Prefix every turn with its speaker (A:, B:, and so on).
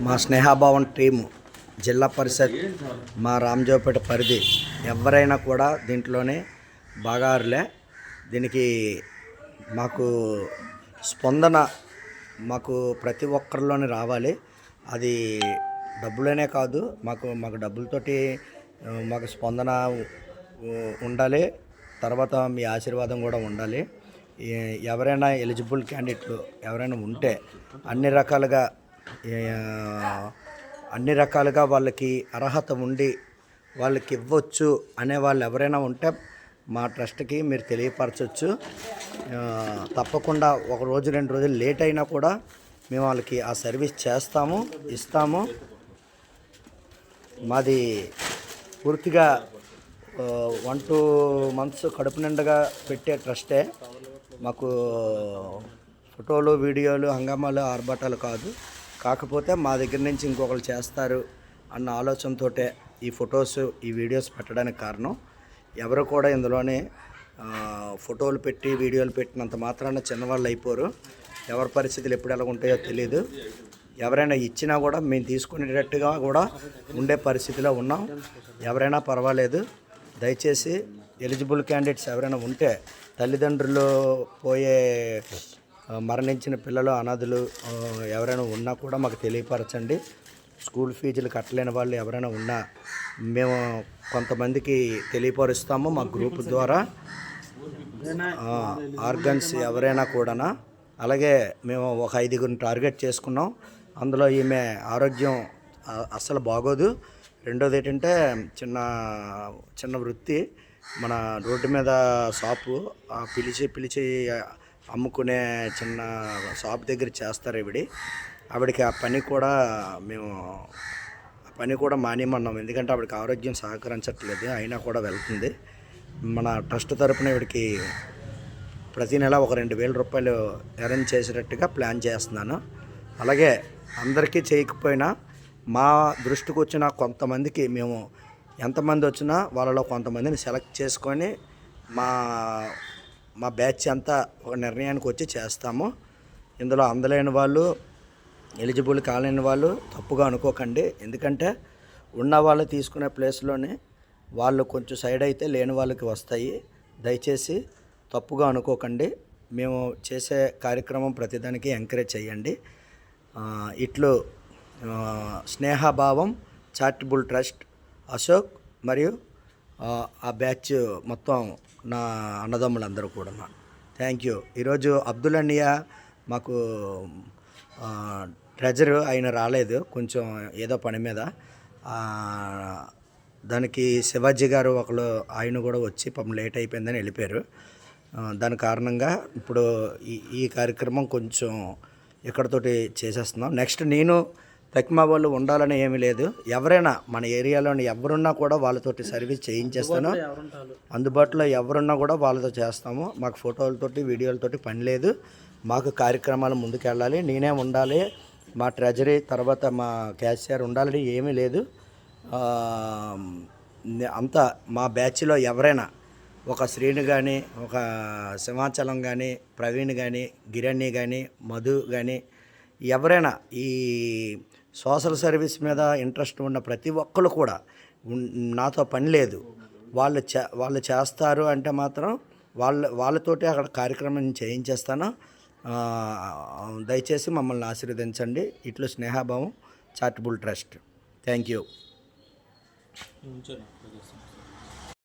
A: మా స్నేహభావం టీము జిల్లా పరిషత్ మా రామజోపేట పరిధి ఎవరైనా కూడా దీంట్లోనే భాగారులే. దీనికి మాకు స్పందన మాకు ప్రతి ఒక్కరిలోనే రావాలి. అది డబ్బులనే కాదు, మాకు డబ్బులతోటి మాకు స్పందన ఉండాలి. తర్వాత మీ ఆశీర్వాదం కూడా ఉండాలి. ఎవరైనా ఎలిజిబుల్ క్యాండిడేట్లు ఎవరైనా ఉంటే అన్ని రకాలుగా వాళ్ళకి అర్హత ఉండి వాళ్ళకి ఇవ్వచ్చు అనే వాళ్ళు ఎవరైనా ఉంటే మా ట్రస్ట్కి మీరు తెలియపరచవచ్చు. తప్పకుండా ఒక రోజు 2 రోజులు లేట్ అయినా కూడా మేము వాళ్ళకి ఆ సర్వీస్ ఇస్తాము. మాది పూర్తిగా 1-2 మంత్స్ కడుపు నిండగా పెట్టే ట్రస్టే. మాకు ఫోటోలు, వీడియోలు, హంగామాలు, ఆర్భాటాలు కాదు. కాకపోతే మా దగ్గర నుంచి ఇంకొకరు చేస్తారు అన్న ఆలోచనతో ఈ ఫొటోస్, ఈ వీడియోస్ పెట్టడానికి కారణం. ఎవరు కూడా ఇందులోనే ఫోటోలు పెట్టి వీడియోలు పెట్టినంత మాత్రాన చిన్నవాళ్ళు అయిపోరు. ఎవరి పరిస్థితులు ఎప్పుడు ఎలా ఉంటాయో తెలియదు. ఎవరైనా ఇచ్చినా కూడా మేము తీసుకునేటట్టుగా కూడా ఉండే పరిస్థితిలో ఉన్నాం. ఎవరైనా పర్వాలేదు. దయచేసి ఎలిజిబుల్ క్యాండిడేట్స్ ఎవరైనా ఉంటే, తల్లిదండ్రులు మరణించిన పిల్లలు, అనాథులు ఎవరైనా ఉన్నా కూడా మాకు తెలియపరచండి. స్కూల్ ఫీజులు కట్టలేని వాళ్ళు ఎవరైనా ఉన్నా మేము కొంతమందికి తెలియపరుస్తాము మా గ్రూప్ ద్వారా. ఆర్గన్స్ ఎవరైనా కూడా. అలాగే మేము ఒక 5గురిని టార్గెట్ చేసుకున్నాం. అందులో ఈమె ఆరోగ్యం అస్సలు బాగోదు. రెండోది ఏంటంటే చిన్న వృత్తి, మన రోడ్డు మీద షాపు పిలిచి అమ్ముకునే చిన్న షాప్ దగ్గర చేస్తారు ఆవిడకి ఆ పని కూడా మానేమన్నాం. ఎందుకంటే ఆవిడకి ఆరోగ్యం సహకరించట్లేదు. అయినా కూడా వెళ్తుంది. మన ట్రస్ట్ తరపున ఆవిడకి ప్రతి నెల ఒక 2,000 రూపాయలు అరేంజ్ చేసేటట్టుగా ప్లాన్ చేస్తున్నాను. అలాగే అందరికీ చేయకపోయినా మా దృష్టికి వచ్చిన కొంతమందికి, మేము ఎంతమంది వచ్చినా వాళ్ళలో కొంతమందిని సెలెక్ట్ చేసుకొని మా బ్యాచ్ అంతా ఒక నిర్ణయానికి వచ్చి చేస్తాము. ఇందులో అందలేని వాళ్ళు, ఎలిజిబుల్ కాలేని వాళ్ళు తప్పుగా అనుకోకండి. ఎందుకంటే ఉన్న వాళ్ళు తీసుకునే ప్లేస్లోనే వాళ్ళు కొంచెం సైడ్ అయితే లేని వాళ్ళకి వస్తాయి. దయచేసి తప్పుగా అనుకోకండి. మేము చేసే కార్యక్రమం ప్రతిదానికి ఎంకరేజ్ చేయండి. ఇట్లు స్నేహభావం చారిటబుల్ ట్రస్ట్ అశోక్ మరియు ఆ బ్యాచ్ మొత్తం నా అన్నదమ్ములందరూ కూడా. Thank you. ఈరోజు అబ్దుల్ అన్నయ్య మాకు ట్రెజరు ఆయన రాలేదు, కొంచెం ఏదో పని మీద. దానికి శివాజీ గారు ఆయన కూడా వచ్చి పాపం లేట్ అయిపోయిందని వెళ్ళిపోయారు. దాని కారణంగా ఇప్పుడు ఈ కార్యక్రమం కొంచెం ఇక్కడతోటి చేసేస్తున్నాం. నెక్స్ట్ నేను తక్మా వాళ్ళు ఉండాలని ఏమీ లేదు. ఎవరైనా మన ఏరియాలోని ఎవరున్నా కూడా వాళ్ళతోటి సర్వీస్ చేయించేస్తాను. అందుబాటులో ఎవరున్నా కూడా వాళ్ళతో చేస్తాము. మాకు ఫోటోలతోటి, వీడియోలతోటి పని లేదు. మాకు కార్యక్రమాలు ముందుకెళ్ళాలి. నేనే ఉండాలి, మా ట్రెజరీ తర్వాత మా క్యాషియర్ ఉండాలని ఏమీ లేదు. అంతా మా బ్యాచ్లో ఎవరైనా ఒక శ్రీను కానీ, ఒక సింహాచలం కానీ, ప్రవీణ్ కానీ, గిరణి కానీ, మధు కానీ ఎవరైనా ఈ సోషల్ సర్వీస్ మీద ఇంట్రెస్ట్ ఉన్న ప్రతి ఒక్కరు కూడా నాతో పని లేదు. వాళ్ళు చేస్తారు అంటే మాత్రం వాళ్ళతోటి అక్కడ కార్యక్రమం చేయించేస్తాను. దయచేసి మమ్మల్ని ఆశీర్వదించండి. ఇట్లు స్నేహభావం చారిటబుల్ ట్రస్ట్. Thank you.